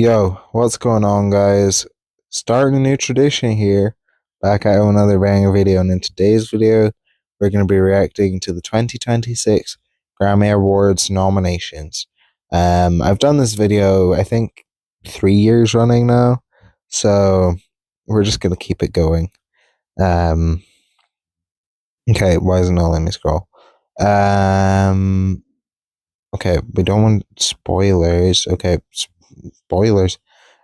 Yo, what's going on, guys? Starting a new tradition here. Back at another banger video, and in today's video, we're going to be reacting to the 2026 Grammy Awards nominations. I've done this video, I think, 3 years running now, so we're just going to keep it going. Okay, why isn't it letting me scroll? Okay, we don't want spoilers. Okay, spoilers.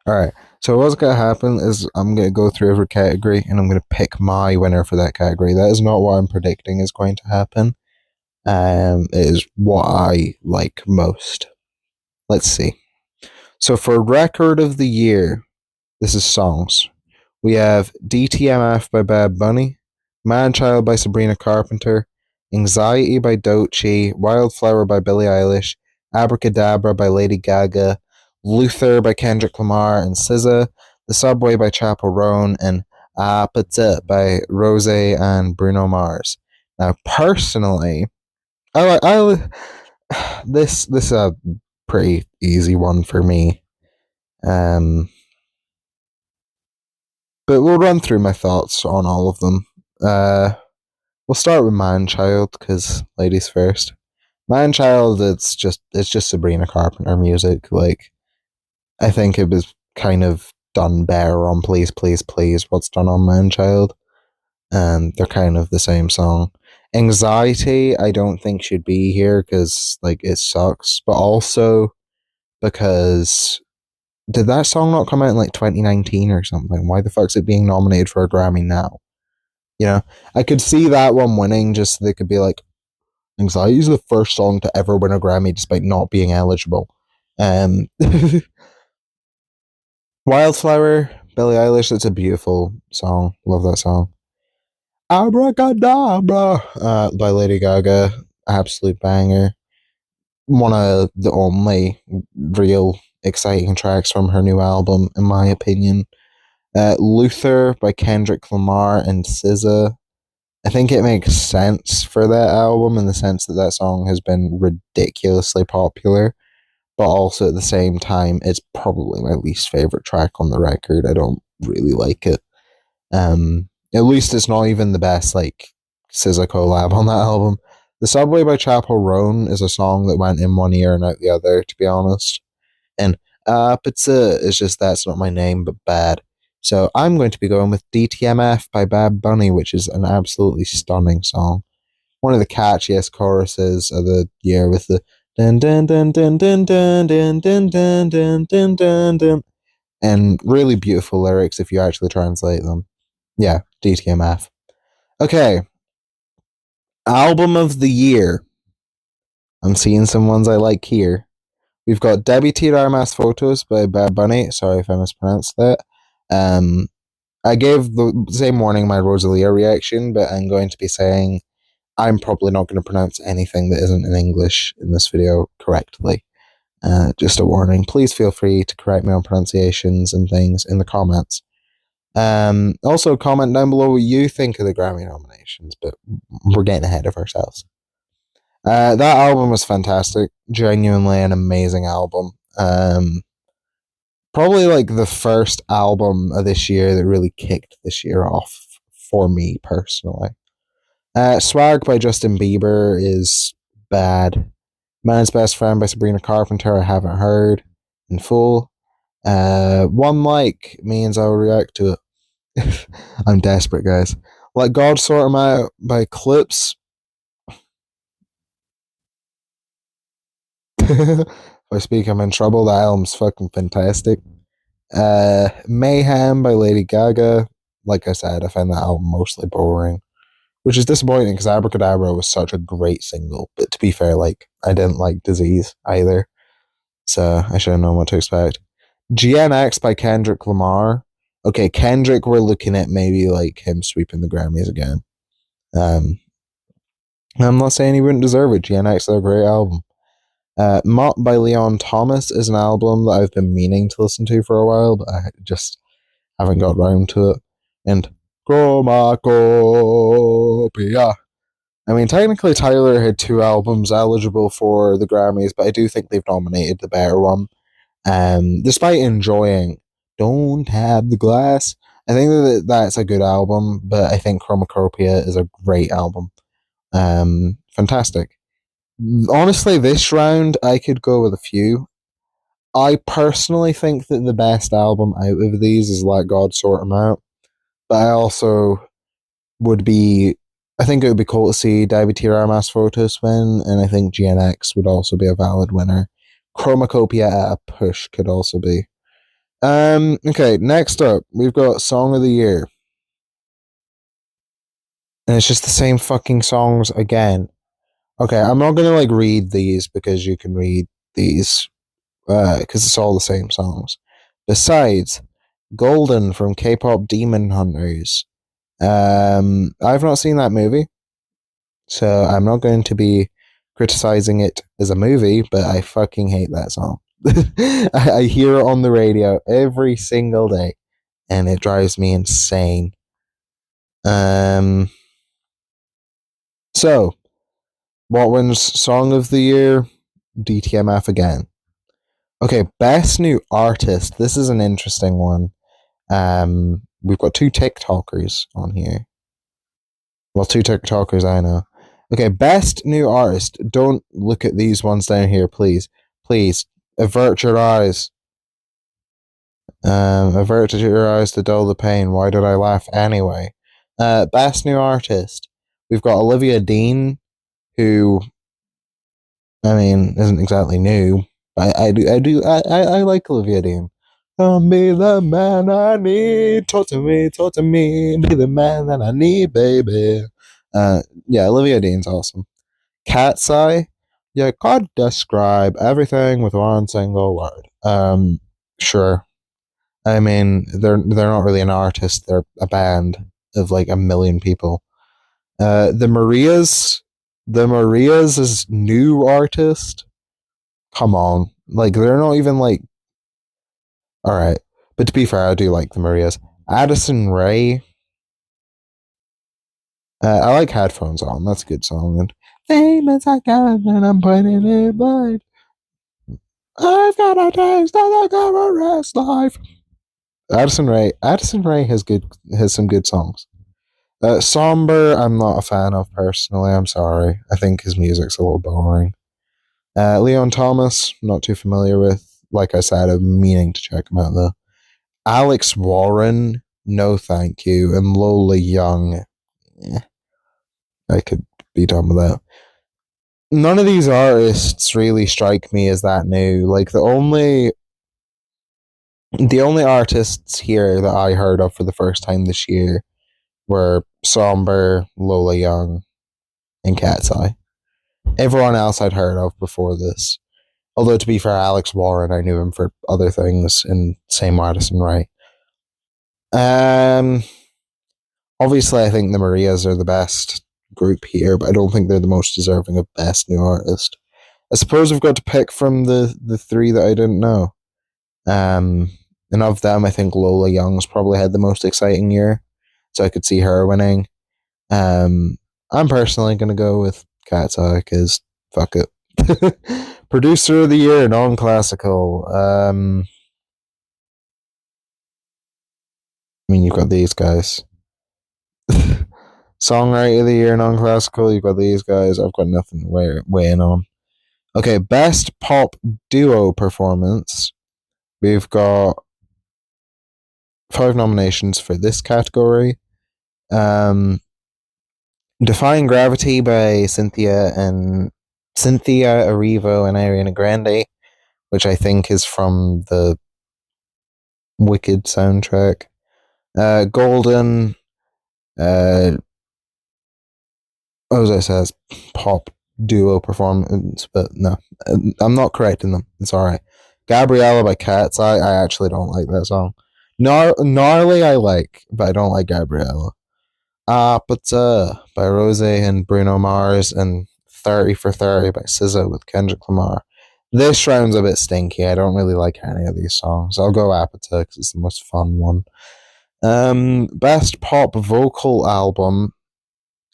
All right. So what's gonna happen is I'm gonna go through every category and I'm gonna pick my winner for that category. That is not what I'm predicting is going to happen. It is what I like most. Let's see. So for record of the year, this is songs. We have DTMF by Bad Bunny, Man Child by Sabrina Carpenter, Anxiety by Doechii, Wildflower by Billie Eilish, Abracadabra by Lady Gaga, Luther by Kendrick Lamar and SZA, The Subway by Chappell Roan, and Petit by Rose and Bruno Mars. Now, personally, this is a pretty easy one for me. But we'll run through my thoughts on all of them. We'll start with Man Child because ladies first. Man Child, it's just Sabrina Carpenter music. Like, I think it was kind of done better on Please Please Please. What's done on Man Child, they're kind of the same song. Anxiety, I don't think should be here because like it sucks, but also because did that song not come out in like 2019 or something? Why the fuck's it being nominated for a Grammy now? You know, I could see that one winning just so they could be like, Anxiety is the first song to ever win a Grammy despite not being eligible. Wildflower, Billie Eilish, it's a beautiful song. Love that song. Abracadabra by Lady Gaga, absolute banger. One of the only real exciting tracks from her new album, in my opinion. Luther by Kendrick Lamar and SZA. I think it makes sense for that album in the sense that that song has been ridiculously popular, but also at the same time, it's probably my least favorite track on the record. I don't really like it. At least it's not even the best like SZA collab on that album. The Subway by Chappell Roan is a song that went in one ear and out the other, to be honest. And Pizza is just That's Not My Name, but bad. So I'm going to be going with DTMF by Bad Bunny, which is an absolutely stunning song. One of the catchiest choruses of the year with the dun dun dun dun dun dun dun dun dun dun dun dun dun, and really beautiful lyrics if you actually translate them. Yeah, DTMF. Okay. Album of the year. I'm seeing some ones I like here. We've got Debbie T. Darmas Photos by Bad Bunny. Sorry if I mispronounced that. I gave the same warning my Rosalia reaction, but I'm going to be saying I'm probably not going to pronounce anything that isn't in English in this video correctly. Just a warning. Please feel free to correct me on pronunciations and things in the comments. Also, comment down below what you think of the Grammy nominations, but we're getting ahead of ourselves. That album was fantastic. Genuinely an amazing album. Probably like the first album of this year that really kicked this year off for me personally. Swag by Justin Bieber is bad. Man's Best Friend by Sabrina Carpenter I haven't heard in full. One Like means I'll react to it. I'm desperate, guys. Let God Sort 'Em Out by Clips. If I speak, I'm in trouble. That album's fucking fantastic. Mayhem by Lady Gaga. Like I said, I find that album mostly boring, which is disappointing because Abracadabra was such a great single. But to be fair, like I didn't like Disease either, so I should have known what to expect. GNX by Kendrick Lamar. Okay, Kendrick, we're looking at maybe like him sweeping the Grammys again. I'm not saying he wouldn't deserve it. GNX is a great album. Mott by Leon Thomas is an album that I've been meaning to listen to for a while, but I just haven't got round to it. And Chromacopia. I mean, technically Tyler had 2 albums eligible for the Grammys, but I do think they've nominated the better one. Despite enjoying Don't Have the Glass, I think that that's a good album, but I think Chromacopia is a great album. Fantastic. Honestly, this round I could go with a few. I personally think that the best album out of these is Let God Sort 'Em Out, but I also would be. I think it would be cool to see David Tiramas Photos win, and I think GNX would also be a valid winner. Chromacopia at a push could also be. Okay, next up, we've got Song of the Year. And it's just the same fucking songs again. Okay, I'm not gonna like read these because you can read these because it's all the same songs. Besides, Golden from K-pop Demon Hunters. I've not seen that movie, so I'm not going to be criticizing it as a movie, but I fucking hate that song. I hear it on the radio every single day, and it drives me insane. Um, so what wins Song of the Year? DTMF again. Okay, Best New Artist. This is an interesting one. We've got two TikTokers on here. Well, two TikTokers I know. Okay, Best New Artist. Don't look at these ones down here, please. Please, avert your eyes. Avert your eyes to dull the pain. Why did I laugh anyway? Best New Artist. We've got Olivia Dean, who, I mean, isn't exactly new. I like Olivia Dean. Be the man I need. Talk to me. Be the man that I need, baby. Yeah, Olivia Dean's awesome. Cat's Eye. You could describe everything with one single word. Sure. I mean, they're not really an artist. They're a band of like a million people. The Marias. The Marias is new artist. Come on, like they're not even like. All right, but to be fair, I do like the Marias. Addison Rae. I like Headphones On. That's a good song. And famous I got, and I'm putting it blind. I've got a taste of the glamorous life. Addison Rae. Addison Rae has some good songs. Somber, I'm not a fan of personally. I'm sorry. I think his music's a little boring. Leon Thomas, not too familiar with. Like I said, I'm meaning to check him out though. Alex Warren, no thank you. And Lola Young, I could be done with that. None of these artists really strike me as that new. Like the only artists here that I heard of for the first time this year were Somber, Lola Young, and Cat's Eye. Everyone else I'd heard of before this. Although to be fair, Alex Warren, I knew him for other things, and same Addison Rae. Obviously, I think the Marias are the best group here, but I don't think they're the most deserving of Best New Artist. I suppose we've got to pick from the three that I didn't know. And of them, I think Lola Young's probably had the most exciting year, so I could see her winning. I'm personally going to go with Cat's Eye because fuck it. Producer of the Year, non-classical. I mean, you've got these guys. Songwriter of the Year, non-classical. You've got these guys. I've got nothing weighing on. Okay, best pop duo performance. We've got 5 nominations for this category. Defying Gravity by Cynthia Erivo and Ariana Grande, which I think is from the Wicked soundtrack. Golden, what was I says? Pop duo performance, but no, I'm not correcting them. It's alright. Gabriella by Cat's Eye. I actually don't like that song. Gnarly I like, but I don't like Gabriella. But by Rose and Bruno Mars, and 30 for 30 by SZA with Kendrick Lamar. This round's a bit stinky. I don't really like any of these songs. I'll go Apata because it's the most fun one. Best pop vocal album.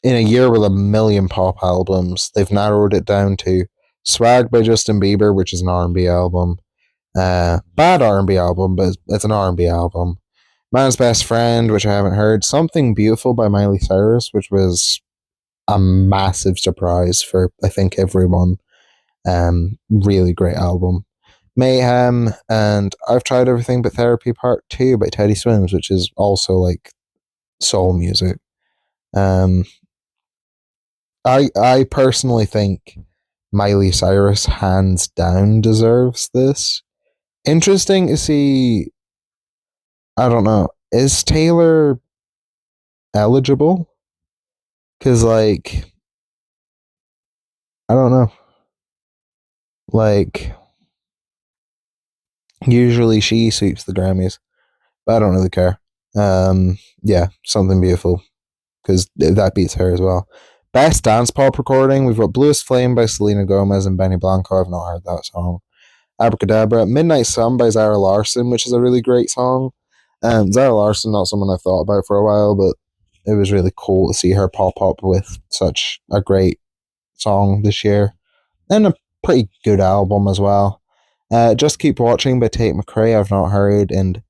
In a year with a million pop albums, they've narrowed it down to Swag by Justin Bieber, which is an R&B album. Bad R&B album, but it's an R&B album. Man's Best Friend, which I haven't heard. Something Beautiful by Miley Cyrus, which was a massive surprise for I think everyone. Really great album. Mayhem and I've Tried Everything But Therapy Part 2 by Teddy Swims, which is also like soul music. Um, I personally think Miley Cyrus hands down deserves this. Interesting to see. I don't know. Is Taylor eligible? Because I don't know. Like usually she sweeps the Grammys, but I don't really care. Yeah, Something Beautiful because that beats her as well. Best dance pop recording, we've got Bluest Flame by Selena Gomez and Benny Blanco. I've not heard that song. Abracadabra, Midnight Sun by Zara Larsson, which is a really great song. Zara Larsson, not someone I've thought about for a while, but it was really cool to see her pop up with such a great song this year. And a pretty good album as well. Just Keep Watching by Tate McRae, I've not heard, and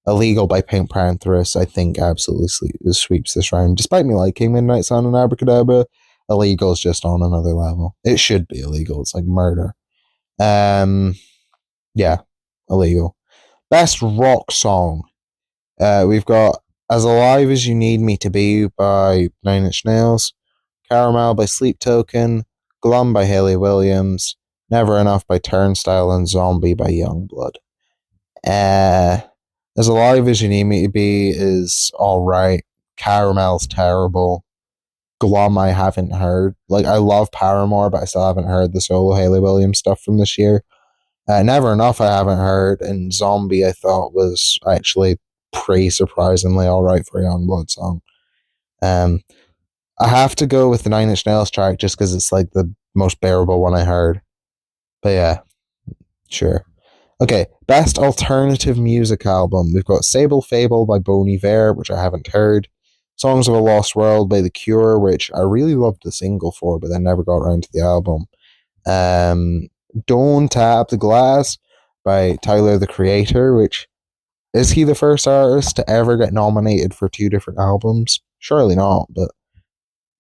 Illegal by Pink Panthers, I think absolutely sweeps this round. Despite me liking Midnight Sun and Abracadabra, Illegal is just on another level. It should be illegal. It's like murder. Yeah, Illegal. Best rock song. We've got As Alive as You Need Me to Be by Nine Inch Nails, Caramel by Sleep Token, Glum by Hayley Williams, Never Enough by Turnstile, and Zombie by Youngblood. As Alive as You Need Me to Be is alright. Caramel's terrible. Glum I haven't heard. Like, I love Paramore, but I still haven't heard the solo Hayley Williams stuff from this year. Never Enough I haven't heard, and Zombie I thought was actually pretty surprisingly alright for a Youngblood song. I have to go with the Nine Inch Nails track just because it's like the most bearable one I heard. But yeah, sure. Okay, best alternative music album. We've got Sable Fable by Bon Iver, which I haven't heard. Songs of a Lost World by The Cure, which I really loved the single for, but then never got around to the album. Don't Tap the Glass by Tyler the Creator, which is he the first artist to ever get nominated for 2 different albums? Surely not, but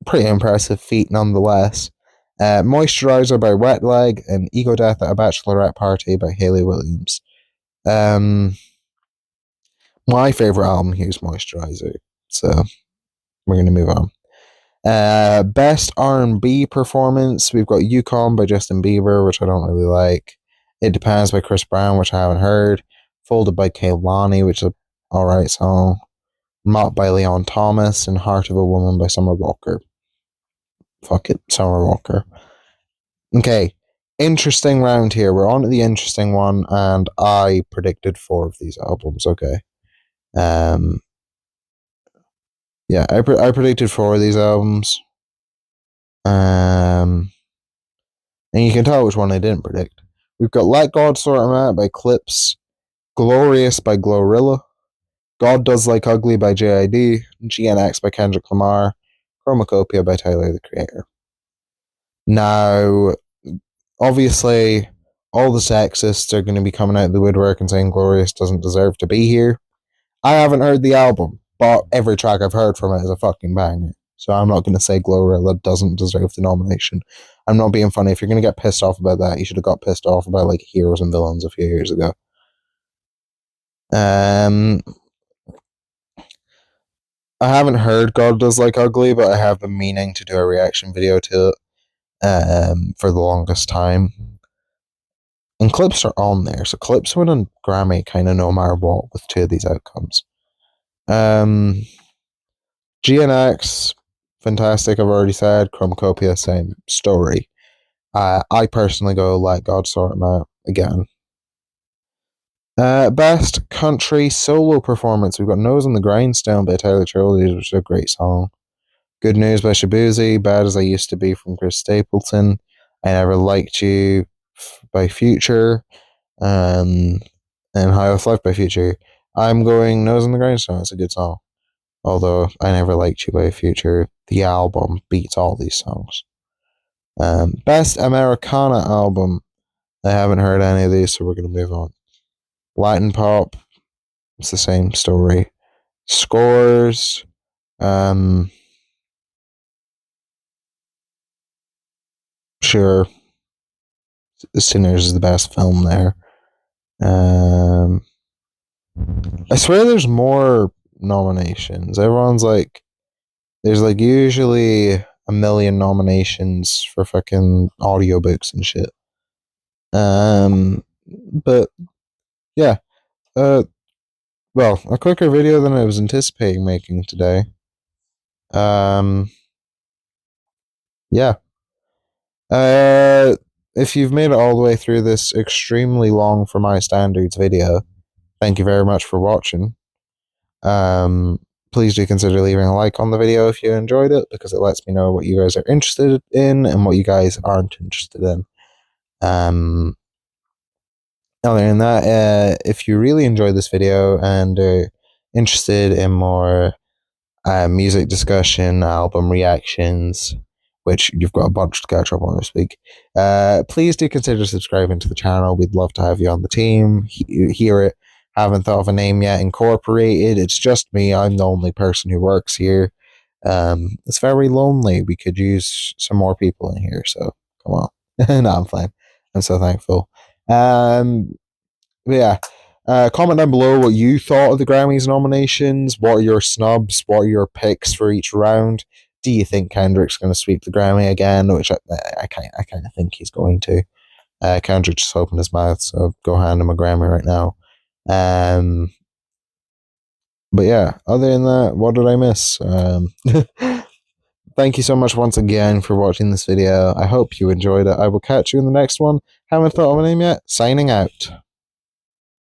pretty impressive feat nonetheless. Moisturizer by Wet Leg and Ego Death at a Bachelorette Party by Hayley Williams. My favorite album here is Moisturizer, so we're gonna move on. Best R&B performance, we've got Yukon by Justin Bieber, which I don't really like. It Depends by Chris Brown, which I haven't heard. Folded by Kehlani, which is an alright song. Mott by Leon Thomas, and Heart of a Woman by Summer Walker. Fuck it, Summer Walker. Okay, interesting round here. We're on to the interesting one, and I predicted 4 of these albums. Okay. Yeah, I predicted 4 of these albums. And you can tell which one I didn't predict. We've got Let God Sort 'Em Out by Clips, Glorious by Glorilla, God Does Like Ugly by JID, GNX by Kendrick Lamar, Chromacopia by Tyler the Creator. Now, obviously, all the sexists are going to be coming out of the woodwork and saying Glorious doesn't deserve to be here. I haven't heard the album, but every track I've heard from it is a fucking banger. So I'm not going to say Glorilla doesn't deserve the nomination. I'm not being funny. If you're going to get pissed off about that, you should have got pissed off about like Heroes and Villains a few years ago. I haven't heard God Does Like Ugly, but I have been meaning to do a reaction video to it for the longest time. And Clips are on there, so Clips win a Grammy kind of no matter what with 2 of these outcomes. GNX, fantastic, I've already said. Chromacopia, same story. I personally go Let God Sort 'Em Out again. Best country solo performance. We've got Nose on the Grindstone by Tyler Childers, which is a great song. Good News by Shabuzi, Bad as I Used to Be from Chris Stapleton, I Never Liked You by Future, and High Off Life by Future. I'm going Nose on the Grindstone, it's a good song. Although I Never Liked You by Future, the album beats all these songs. Best Americana album. I haven't heard any of these, so we're going to move on. Latin pop, it's the same story. Scores, sure, Sinners is the best film there. I swear there's more nominations. Everyone's like, there's like usually a million nominations for fucking audiobooks and shit. But yeah, uh, well, a quicker video than I was anticipating making today. Um, yeah. If you've made it all the way through this extremely long for my standards video, thank you very much for watching. Um, Please do consider leaving a like on the video if you enjoyed it, because it lets me know what you guys are interested in and what you guys aren't interested in. Other than that, if you really enjoyed this video and are interested in more music discussion, album reactions, which you've got a bunch to catch up on this week, please do consider subscribing to the channel. We'd love to have you on the team. Hear it. Haven't thought of a name yet. Incorporated. It's just me. I'm the only person who works here. It's very lonely. We could use some more people in here. So come on. No, I'm fine. I'm so thankful. Yeah. Comment down below what you thought of the Grammys nominations. What are your snubs? What are your picks for each round? Do you think Kendrick's going to sweep the Grammy again? Which I kind of think he's going to. Kendrick just opened his mouth, so go hand him a Grammy right now. But yeah, other than that, what did I miss? Thank you so much once again for watching this video. I hope you enjoyed it. I will catch you in the next one. Haven't thought of a name yet. Signing out.